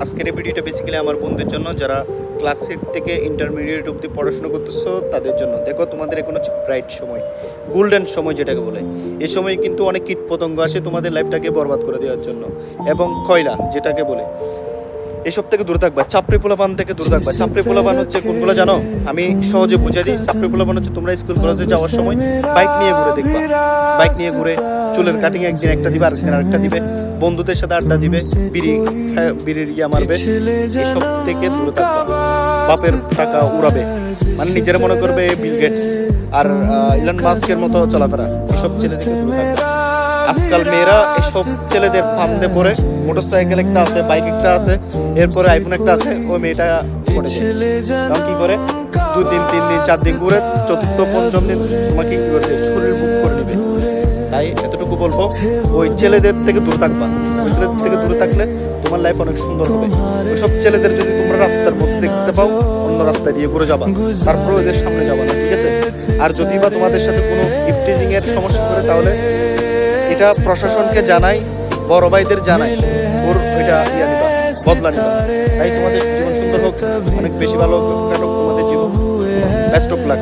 আজকের এই ভিডিওটা বেসিক্যালি আমার বন্ধুদের জন্য, যারা ক্লাস 8 থেকে ইন্টারমিডিয়েট অবধি পড়াশোনা করতেছো তাদের জন্য। দেখো, তোমাদের এখন হচ্ছে ব্রাইট সময়, গোল্ডেন সময় যেটাকে বলে। এই সময় কিন্তু অনেক কীট পতঙ্গ আসে তোমাদের লাইফটাকে বরবাদ করে দেওয়ার জন্য, এবং কয়লা যেটাকে বলে। এসব থেকে দূরে থাকবা, চাপড়ি পোলাপান থেকে দূরে থাকবা। চাপড়ি পোলাপান হচ্ছে কোনগুলো জানো? আমি সহজে বুঝিয়ে দিই। চাপড়ি পোলাপান হচ্ছে তোমরা স্কুল কলেজে যাওয়ার সময় বাইক নিয়ে ঘুরে দেখবা, বাইক নিয়ে ঘুরে চুলের কাটিং একদিন একটা দিবে, আরেকদিন আরেকটা দিবে, বন্ধুদের সাথে আড্ডা দিবে, বিড়ির ইয়া মারবে। এসব থেকে দূরে থাকবা। বাপের টাকা উড়াবে, মানে নিজেরা মনে করবে বিল গেটস আর ইলন মাস্কের মতো চলাফেরা। এসব ছেলে থেকে দূরে থাকবা। আজকাল মেয়েরা এসব ছেলেদের ফান্দে পড়ে, মোটরসাইকেল একটা আছে, বাইক একটা আছে, এরপরে আইফোন একটা আছে, ওই মেয়েটা পড়ে যায়। তখন কি করে? 2 দিন 3 দিন 4 দিন ঘুরে চতুর্থ পঞ্চম দিন তোমাকে কি করবে? শরীর বুক করে নেবে। তাই এতটুকু বলবো, ওই ছেলেদের থেকে দূরে থাকবা। ওই ছেলেদের থেকে দূরে থাকলে তোমার লাইফ অনেক সুন্দর হবে। ওইসব ছেলেদের যদি তোমরা রাস্তার মধ্যে দেখতে পাও, অন্য রাস্তা দিয়ে ঘুরে যাবা, তারপরে ওদের সামনে যাবা না, ঠিক আছে? আর যদি বা তোমাদের সাথে কোনো ইফটিজিং এর সমস্যা করে, তাহলে এটা প্রশাসনকে জানাই, বড় ভাইদের জানাই, ওর এটা ইয়া নিবা, বদলা নিবা। তাই তোমাদের জীবন সুন্দর হোক, অনেক বেশি ভালো হোক তোমাদের জীবন। Best of luck.